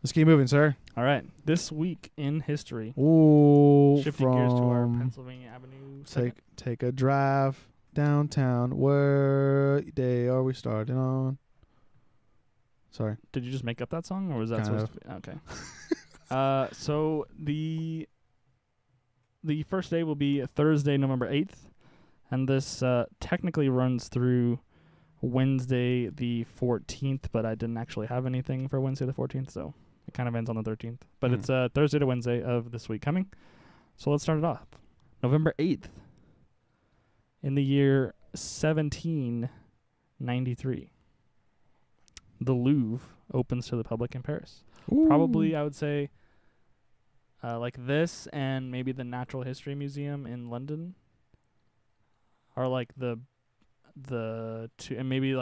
Let's keep moving, sir. All right. This week in history. Ooh, Shifting gears to our Pennsylvania Avenue segment. Take a drive downtown. What day are we starting on? Sorry. Did you just make up that song, or was that Kind supposed to be? Okay. So the first day will be Thursday, November 8th, and this technically runs through Wednesday the 14th, but I didn't actually have anything for Wednesday the 14th, so it kind of ends on the 13th. But it's Thursday to Wednesday of this week coming. So let's start it off. November 8th, in the year 1793, the Louvre opens to the public in Paris. Ooh. Probably, I would say, like this and maybe the Natural History Museum in London are like the two, and maybe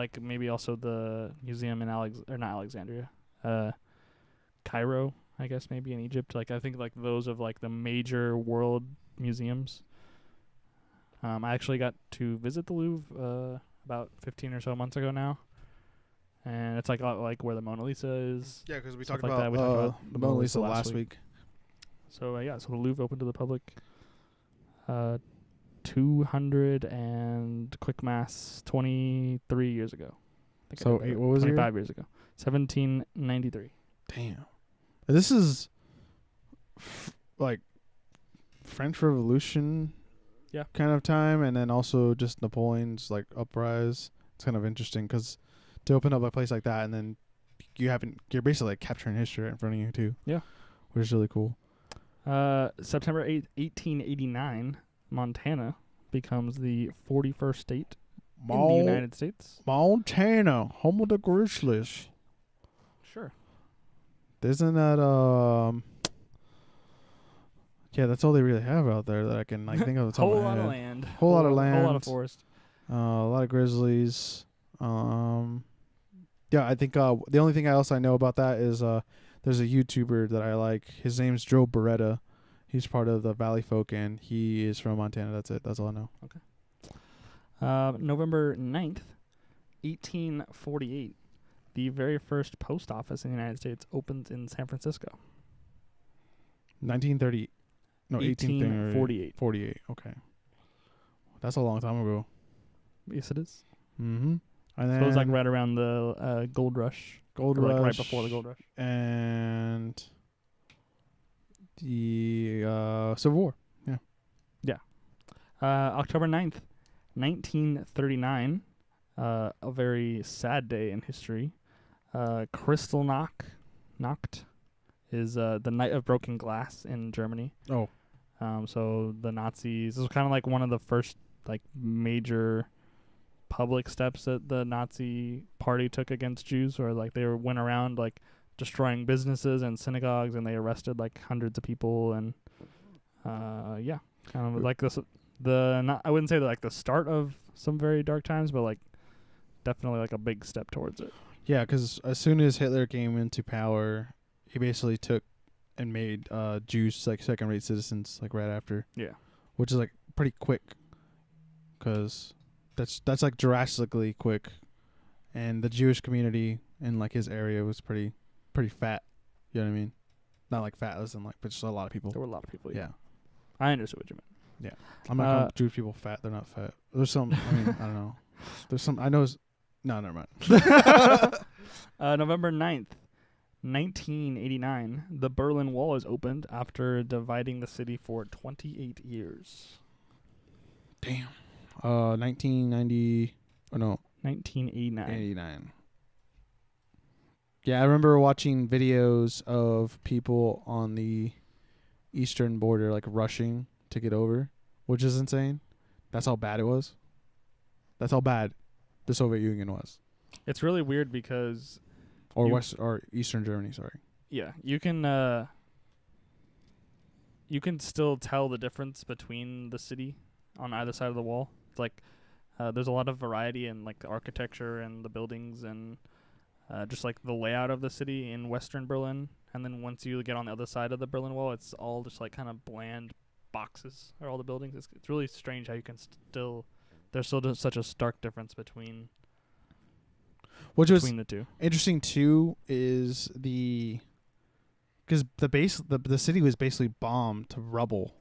also the museum in not Alexandria, Cairo, I guess, maybe in Egypt. Like I think like those of like the major world museums. I actually got to visit the Louvre about 15 or so months ago now. And it's like where the Mona Lisa is. Yeah, because we stuff talked like about, that. We talked about the Mona Lisa last week. So so the Louvre opened to the public 200 and quick maths 23 years ago. So what was it? 25 years ago. 1793. Damn. This is like French Revolution kind of time, and then also just Napoleon's like uprise. It's kind of interesting because to open up a place like that, and then you're basically like capturing history right in front of you too. Yeah. Which is really cool. September 8th, 1889, Montana becomes the 41st state in the United States. Montana, home of the Grizzlies. Sure. Isn't that yeah, that's all they really have out there that I can like think of the top of my head. Whole lot of land. Whole lot of land. Whole lot of forest. A lot of grizzlies. Yeah, I think the only thing else I know about that is there's a YouTuber that I like. His name's Joe Beretta. He's part of the Valley Folk, and he is from Montana. That's it. That's all I know. Okay. November 9th, 1848, the very first post office in the United States opens in San Francisco. 1930. No, 1848. 48. Okay. That's a long time ago. Yes, it is. Mm-hmm. And then so it was like right around the gold rush. Like right before the gold rush. And the Civil War. Yeah. Yeah. October 9th, 1939. A very sad day in history. Kristallnacht is the Night of Broken Glass in Germany. Oh. So the Nazis, this was kind of like one of the first like major public steps that the Nazi party took against Jews, where like they went around like destroying businesses and synagogues, and they arrested like hundreds of people, and kind of like this I wouldn't say like the start of some very dark times, but like definitely like a big step towards it. Yeah, because as soon as Hitler came into power, he basically took and made Jews like second-rate citizens like right after. Yeah, which is like pretty quick, because that's like drastically quick, and the Jewish community in like his area was pretty fat. You know what I mean? Not like fat as in like, but just a lot of people. There were a lot of people. Yeah. I understood what you meant. Yeah, I'm not calling Jewish people fat. They're not fat. There's some. I mean, I don't know. There's some. I know. No, never mind. November 9th, 1989, the Berlin Wall is opened after dividing the city for 28 years. Damn. 1990. Oh no. 1989. 89. Yeah, I remember watching videos of people on the eastern border like rushing to get over, which is insane. That's how bad it was. That's how bad the Soviet Union was. It's really weird because or Eastern Germany, sorry. Yeah, you can still tell the difference between the city on either side of the wall. It's like there's a lot of variety in like the architecture and the buildings and just like the layout of the city in Western Berlin. And then once you get on the other side of the Berlin Wall, it's all just like kind of bland boxes are all the buildings. It's really strange how you can there's still such a stark difference between the two. Interesting too is the because the city was basically bombed to rubble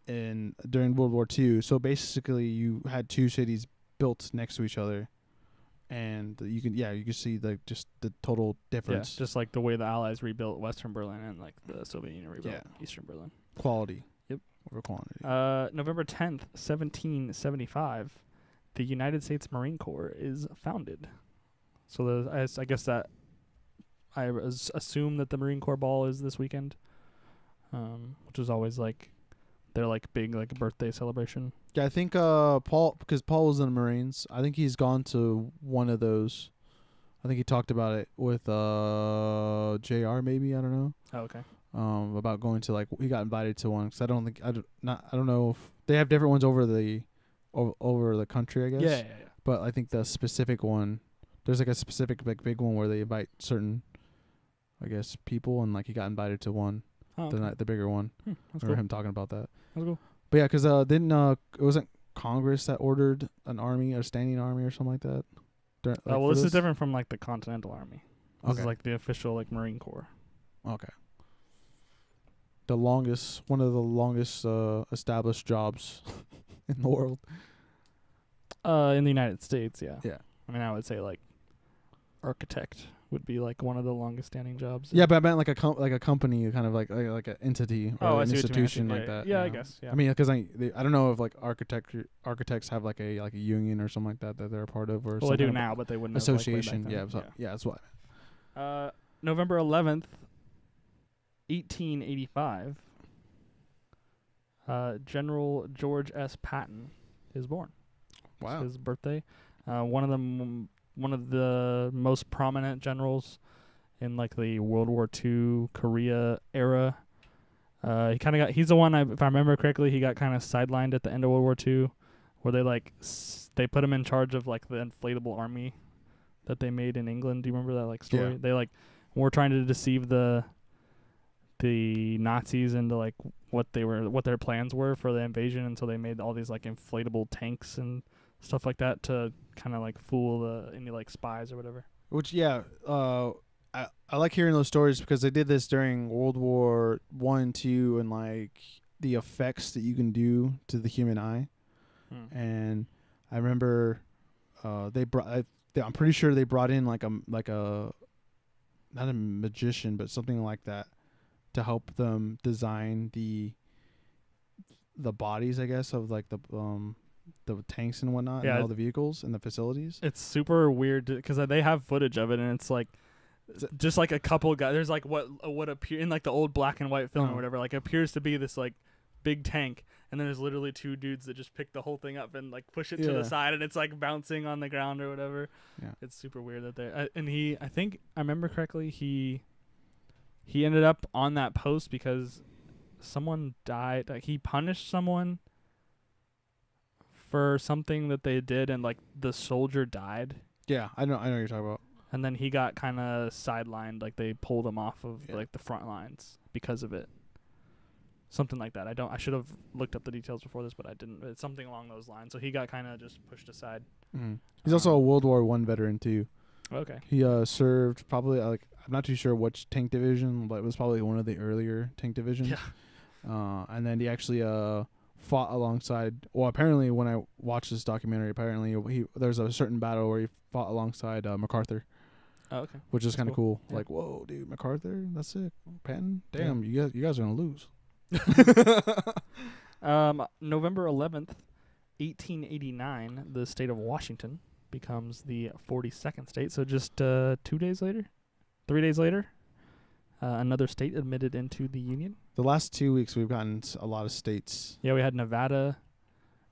during World War II. So basically, you had two cities built next to each other, and you can see just the total difference. Yeah, just like the way the Allies rebuilt Western Berlin and like the Soviet Union rebuilt Eastern Berlin. Quality. Yep. Over quantity. November 10th, 1775, the United States Marine Corps is founded. So I guess that I assume that the Marine Corps Ball is this weekend, which is always like their like big like birthday celebration. Yeah, I think Paul, because Paul was in the Marines, I think he's gone to one of those. I think he talked about it with JR maybe, I don't know. Oh, okay. About going to like he got invited to one, because I don't know if they have different ones over the country, I guess. Yeah. But I think the specific one, there's like a specific like big one where they invite certain, I guess, people, and like he got invited to one, the bigger one. That's I remember cool. him talking about that. That's cool. But yeah, because it wasn't Congress that ordered a standing army or something like that. Well, this is different from like the Continental Army. This is like the official like Marine Corps. Okay. One of the longest established jobs in the world. In the United States, yeah. Yeah. I mean, I would say like architect would be like one of the longest standing jobs. Yeah, but I meant like a company, kind of like an entity or an institution like that. Yeah, I guess. Yeah. I mean, because I don't know if like architects have like a union or something like that they're a part of, or well, they do now, but they wouldn't. Association, have, like, yeah, that's what. November 11th, 1885. General George S. Patton is born. Wow. It's his birthday. One of the most prominent generals in like the World War II Korea era. He's the one, if I remember correctly, he got kind of sidelined at the end of World War II, where they put him in charge of like the inflatable army that they made in England. Do you remember that like story? Yeah. They like were trying to deceive the Nazis into like what their plans were for the invasion, and so they made all these like inflatable tanks and stuff like that to kind of like fool any like spies or whatever. Which I like hearing those stories, because they did this during World War I and II, and like the effects that you can do to the human eye. And I remember I'm pretty sure they brought in like a not a magician, but something like that, to help them design the bodies, I guess, of like the tanks and whatnot, and all the vehicles and the facilities. It's super weird because they have footage of it, and it's like just like a couple guys. There's like what appear in like the old black and white film or whatever, like appears to be this like big tank, and then there's literally two dudes that just pick the whole thing up and like push it to the side, and it's like bouncing on the ground or whatever. Yeah, it's super weird that they and I think I remember correctly, he ended up on that post because someone died. Like he punished someone for something that they did, and like the soldier died. Yeah, I know what you're talking about. And then he got kind of sidelined, like they pulled him off of like the front lines because of it. Something like that. I should have looked up the details before this, but I didn't. It's something along those lines. So he got kind of just pushed aside. Mm-hmm. He's also a World War I veteran too. Okay. He served probably I'm not too sure which tank division, but it was probably one of the earlier tank divisions. Yeah. And then he actually fought alongside. Well, apparently when I watched this documentary, there's a certain battle where he fought alongside MacArthur. Oh, okay. Which is kind of cool. Yeah. Like, whoa, dude, MacArthur, that's sick. Patton, damn, you guys are gonna lose. November 11th, 1889, the state of Washington becomes the 42nd state. So just 3 days later, another state admitted into the Union. The last 2 weeks, we've gotten a lot of states. Yeah, we had Nevada,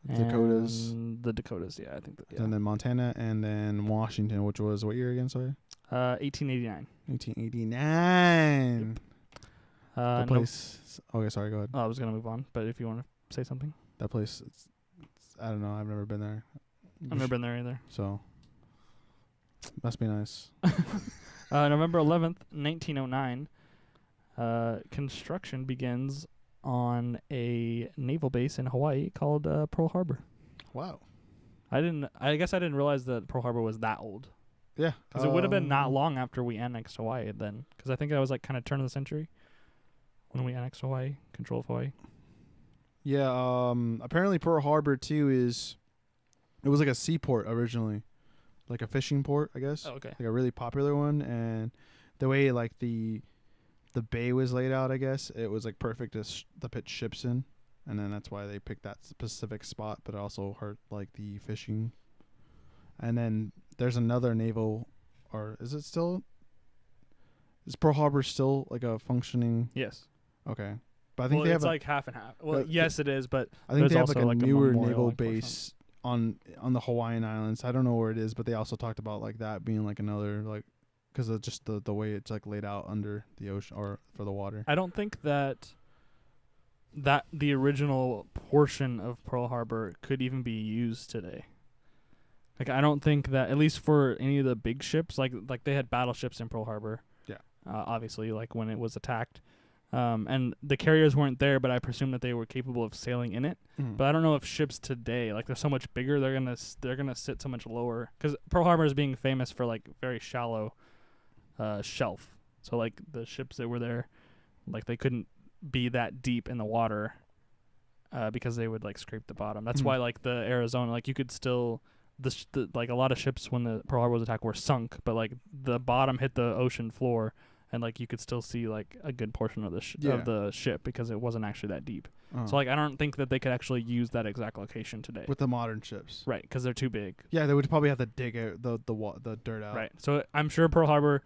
Dakotas, the Dakotas. Yeah, I think. And then Montana, and then Washington, which was what year again? Sorry. 1889. 1889. Yep. The place. Okay, sorry. Go ahead. I was gonna move on, but if you want to say something. That place. I don't know. I've never been there. I've never been there either. So. Must be nice. November 11th, 1909. Construction begins on a naval base in Hawaii called Pearl Harbor. Wow. I guess I didn't realize that Pearl Harbor was that old. Yeah. Because it would have been not long after we annexed Hawaii then. Because I think that was like kind of turn of the century when we annexed Hawaii, control of Hawaii. Yeah. Apparently Pearl Harbor too it was like a seaport originally, like a fishing port, I guess. Oh, okay. Like a really popular one, and the way like the bay was laid out, I guess it was like perfect to pitch ships in, and then that's why they picked that specific spot. But it also hurt like the fishing. And then there's another naval, or is it still? Is Pearl Harbor still like a functioning? Yes. Okay, but I think they have it's like half and half. Well, yes, it is, but I think they have also like a newer naval like base on the Hawaiian Islands. I don't know where it is, but they also talked about like that being like another like because of just the way it's like laid out under the ocean or for the water. I don't think that the original portion of Pearl Harbor could even be used today. Like I don't think that, at least for any of the big ships, like they had battleships in Pearl Harbor. Yeah. Obviously, like when it was attacked, and the carriers weren't there, but I presume that they were capable of sailing in it. Mm. But I don't know if ships today, like they're so much bigger, they're gonna sit so much lower. Because Pearl Harbor is being famous for like very shallow shelf. So like the ships that were there, like they couldn't be that deep in the water because they would like scrape the bottom. That's why like the Arizona, like you could still like a lot of ships when the Pearl Harbor was attacked were sunk, but like the bottom hit the ocean floor, and like you could still see like a good portion of the of the ship because it wasn't actually that deep. So like I don't think that they could actually use that exact location today with the modern ships, right? Because they're too big. Yeah, they would probably have to dig the dirt out. Right. So I'm sure Pearl Harbor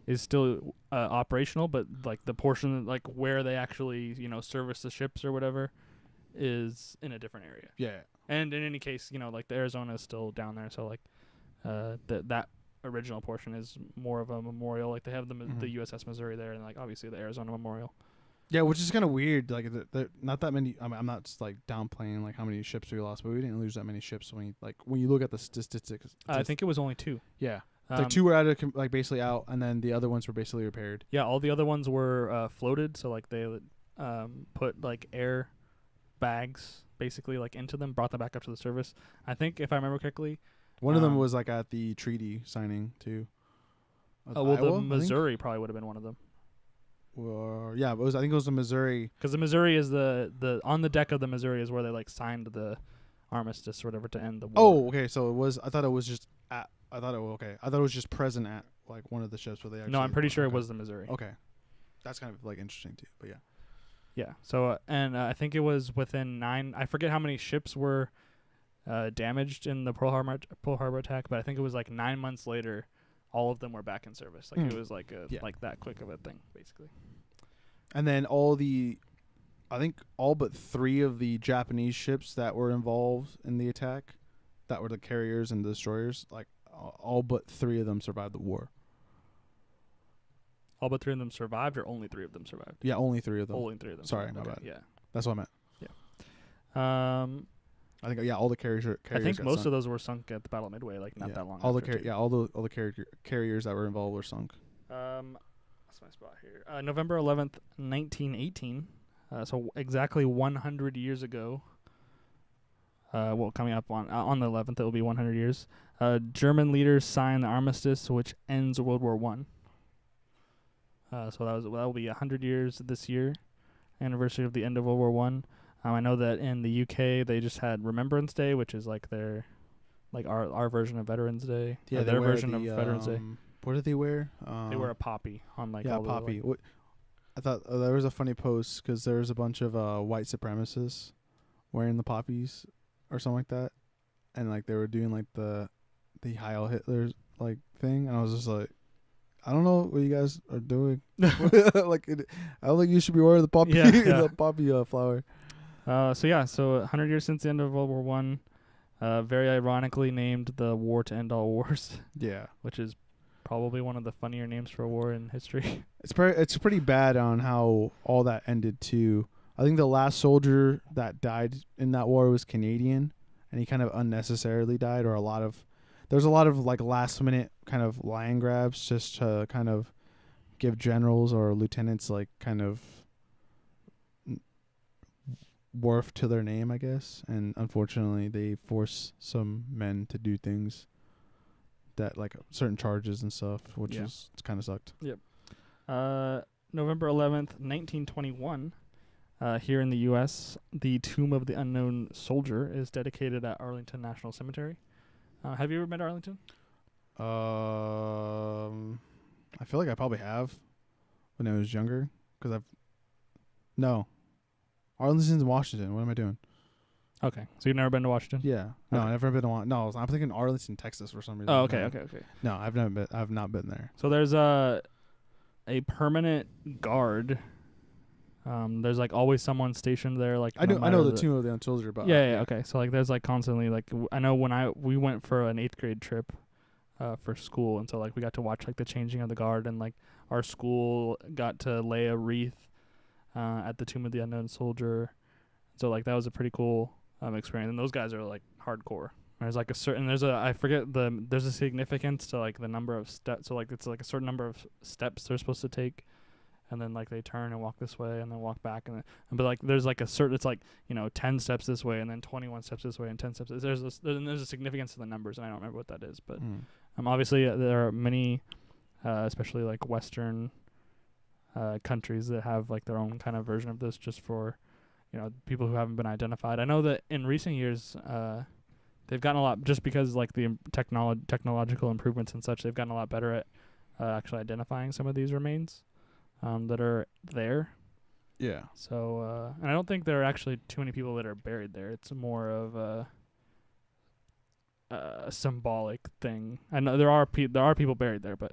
is still operational, but like the portion like where they actually service the ships or whatever is in a different area. Yeah. And in any case, like the Arizona is still down there, so like that original portion is more of a memorial. Like they have the USS Missouri there, and like obviously the Arizona Memorial. Yeah, which is kind of weird. Like not that many. I'm not just, like downplaying like how many ships we lost, but we didn't lose that many ships when you look at the statistics. I think it was only 2. Yeah. Like 2 were out of like basically out, and then the other ones were basically repaired. Yeah, all the other ones were floated, so like they put like air bags basically like into them, brought them back up to the surface. I think if I remember correctly, one of them was like at the treaty signing too. Well, Iowa, the Missouri probably would have been one of them. Yeah, I think it was the Missouri. Because the Missouri is the on the deck of the Missouri is where they like signed the armistice or whatever to end the war. Oh, okay. So it was. I thought it was just at. I thought it was just present at like one of the ships where they actually. No, I'm pretty sure it was the Missouri. Okay, that's kind of like interesting too. But yeah. Yeah. So I think it was within 9. I forget how many ships were damaged in the Pearl Harbor attack, but I think it was like 9 months later, all of them were back in service. Like it was like like that quick of a thing, basically. And then I think all but 3 of the Japanese ships that were involved in the attack, that were the carriers and the destroyers, like all but 3 of them survived the war. All but 3 of them survived, or only 3 of them survived? Yeah, only 3 of them. Only 3 of them. Sorry, my bad. Yeah, that's what I meant. Yeah. I think all the carriers. I think most of those were sunk at the Battle of Midway, like not that long. All the carriers that were involved were sunk. What's my spot here? November 11th, 1918. So exactly 100 years ago. Coming up on the 11th, it will be 100 years. German leaders signed the Armistice, which ends World War I. So that will be 100 years this year, anniversary of the end of World War One. I know that in the UK they just had Remembrance Day, which is like our version of Veterans Day. Yeah, their version of Veterans Day. What do they wear? They wear a poppy on like all poppy. The, like I thought there was a funny post because there was a bunch of white supremacists wearing the poppies or something like that, and like they were doing like the Heil Hitler like thing, and I was just like, I don't know what you guys are doing. Like, I don't think you should be wearing the poppy, the poppy flower. So 100 years since the end of World War One, very ironically named the War to End All Wars. Yeah, which is probably one of the funnier names for a war in history. It's pretty bad on how all that ended too. I think the last soldier that died in that war was Canadian, and he kind of unnecessarily died, or there's a lot of like last minute kind of line grabs just to kind of give generals or lieutenants like kind of worth to their name, I guess. And unfortunately, they force some men to do things that like certain charges and stuff, which is kind of sucked. Yep. November 11th, 1921. Here in the U.S., the Tomb of the Unknown Soldier is dedicated at Arlington National Cemetery. Have you ever been to Arlington? I feel like I probably have when I was younger, because no, Arlington's in Washington. What am I doing? Okay, so you've never been to Washington? Yeah, no, Okay. I've never been to No, I'm thinking Arlington, Texas, for some reason. Oh, okay. No, I've not been there. So there's a permanent guard. There's like always someone stationed there. Like I know the Tomb of the Unknown Soldier, but yeah. Okay, so like there's like constantly like I know when we went for an 8th grade trip, for school, and so like we got to watch like the changing of the guard, and like our school got to lay a wreath, at the Tomb of the Unknown Soldier. So like that was a pretty cool experience, and those guys are like hardcore. There's like there's a significance to like the number of steps. So like it's like a certain number of steps they're supposed to take, and then like they turn and walk this way and then walk back, but like there's like a certain, it's like 10 steps this way and then 21 steps this way and 10 steps. There's a significance to the numbers, and I don't remember what that is, but obviously there are many, especially like Western countries that have like their own kind of version of this, just for people who haven't been identified. I know that in recent years, they've gotten a lot, just because like the technological improvements and such. They've gotten a lot better at actually identifying some of these remains that are there. Yeah. So, and I don't think there are actually too many people that are buried there. It's more of a symbolic thing. I know there are people buried there, but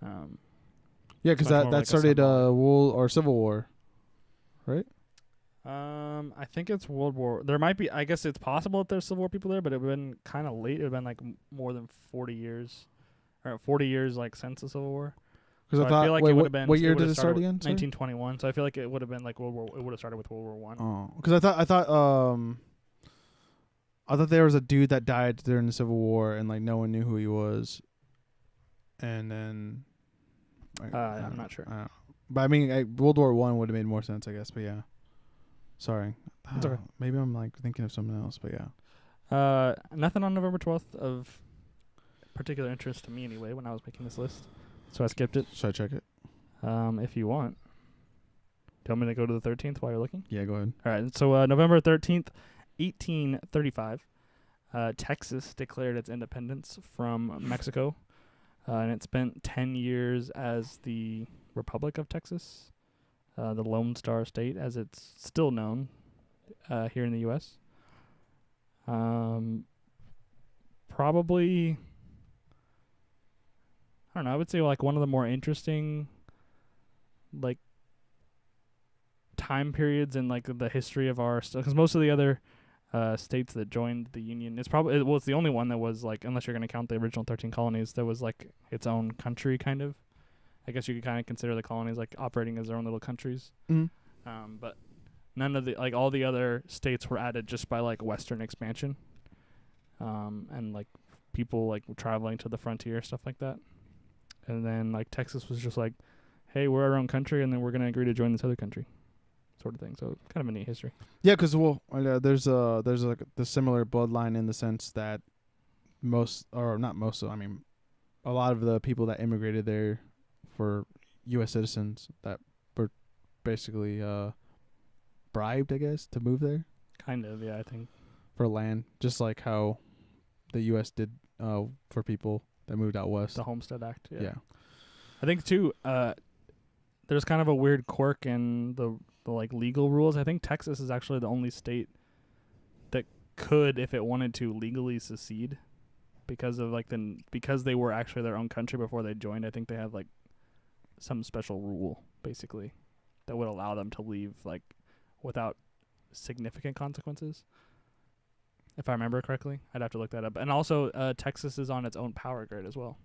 yeah, because that like started Civil War, right? I think it's World War. There might be. I guess it's possible that there's Civil War people there, but it would have been kind of late. It would have been like more than 40 years, or 40 years like since the Civil War. Because I feel like it would have been. What year did it start again? 1921. So I feel like it would have been like World War. It would have started with World War One. Oh, because I thought there was a dude that died during the Civil War, and like no one knew who he was. And then, I'm not sure. But I mean, World War One would have made more sense, I guess. But yeah, sorry. It's okay. Maybe I'm like thinking of something else, but yeah. Nothing on November 12th of particular interest to me anyway when I was making this list, so I skipped it. Should I check it? If you want. Do you want me to go to the 13th while you're looking? Yeah, go ahead. All right. So November 13th, 1835, Texas declared its independence from Mexico, and it spent 10 years as the Republic of Texas, the Lone Star State, as it's still known here in the U.S. Probably, I don't know, I would say like one of the more interesting like time periods in like the history of our stuff, because most of the other states that joined the Union, it's the only one that was like, unless you're going to count the original 13 colonies, that was like its own country kind of. I guess you could kind of consider the colonies like operating as their own little countries. Mm-hmm. But none of all the other states were added just by like Western expansion, and like people like traveling to the frontier, stuff like that. And then like Texas was just like, hey, we're our own country, and then we're going to agree to join this other country, sort of thing. So kind of a neat history. Yeah, because there's like the similar bloodline in the sense that a lot of the people that immigrated there for U.S. citizens that were basically bribed, I guess, to move there. Kind of, yeah, I think. For land, just like how the U.S. did for people that moved out west. The Homestead Act, yeah. I think too. There's kind of a weird quirk in the like legal rules. I think Texas is actually the only state that could, if it wanted to, legally secede because of like because they were actually their own country before they joined. I think they have like some special rule basically that would allow them to leave like without significant consequences. If I remember correctly, I'd have to look that up. And also, Texas is on its own power grid as well.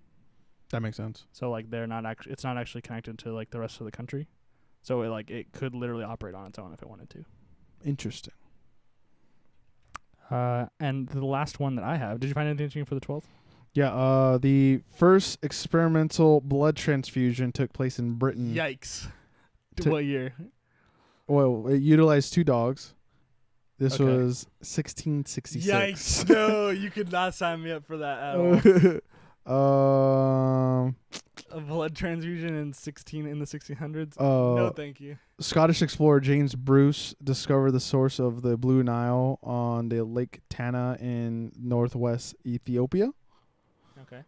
That makes sense. So like it's not actually connected to like the rest of the country. So it could literally operate on its own if it wanted to. Interesting. And the last one that I have, did you find anything interesting for the 12th? Yeah, the first experimental blood transfusion took place in Britain. Yikes. What year? Well, it utilized 2 dogs. This was 1666. Yikes. No, you could not sign me up for that at all. A blood transfusion in the 1600s. No, thank you. Scottish explorer James Bruce discovered the source of the Blue Nile on the Lake Tana in northwest Ethiopia. Okay.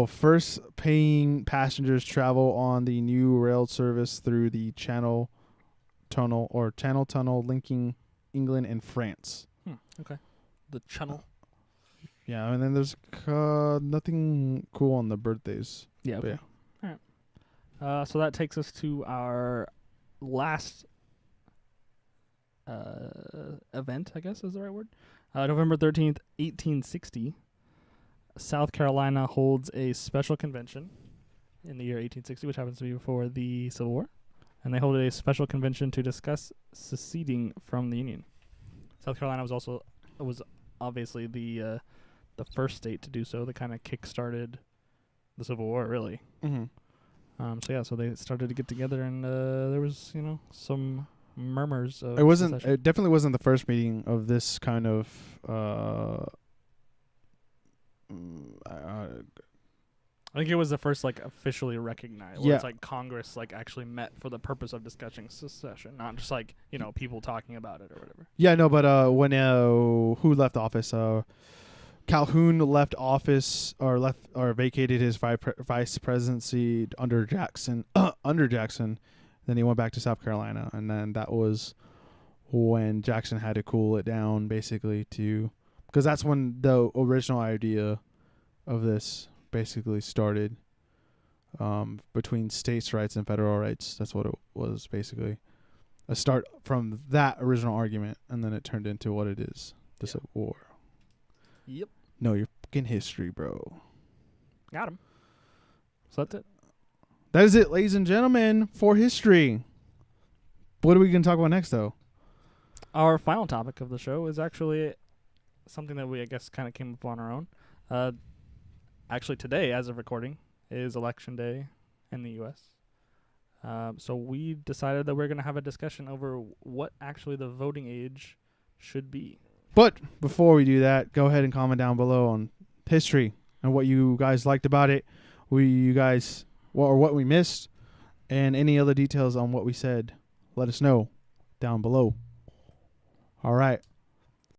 First paying passengers travel on the new rail service through the Channel Tunnel linking England and France. Okay. The Channel. Yeah, and then there's nothing cool on the birthdays. Yeah, okay. Yeah. All right. So that takes us to our last event, I guess is the right word. November 13th, 1860. South Carolina holds a special convention in the year 1860, which happens to be before the Civil War. And they hold a special convention to discuss seceding from the Union. South Carolina was obviously the first state to do so. That kind of kick-started the Civil War, really. Mm-hmm. So they started to get together, and there was, some murmurs of secession. It definitely wasn't the first meeting of this kind of I think it was the first officially recognized. Where it's Congress actually met for the purpose of discussing secession, not just people talking about it or whatever. Yeah, no, but when who left office? Calhoun left office or vacated his vice presidency under Jackson. Then he went back to South Carolina, and then that was when Jackson had to cool it down, basically, because that's when the original idea of this basically started, between states' rights and federal rights. That's what it was, basically. A start from that original argument, and then it turned into what it is, the Civil War. Yep. No, you're fucking history, bro. Got him. So that's it. That is it, ladies and gentlemen, for history. What are we going to talk about next, though? Our final topic of the show is actually something that we, I guess, kind of came up on our own. Actually, today, as of recording, is Election Day in the U.S. So we decided that we're going to have a discussion over what actually the voting age should be. But before we do that, go ahead and comment down below on history and what you guys liked about it, what we missed, and any other details on what we said. Let us know down below. All right.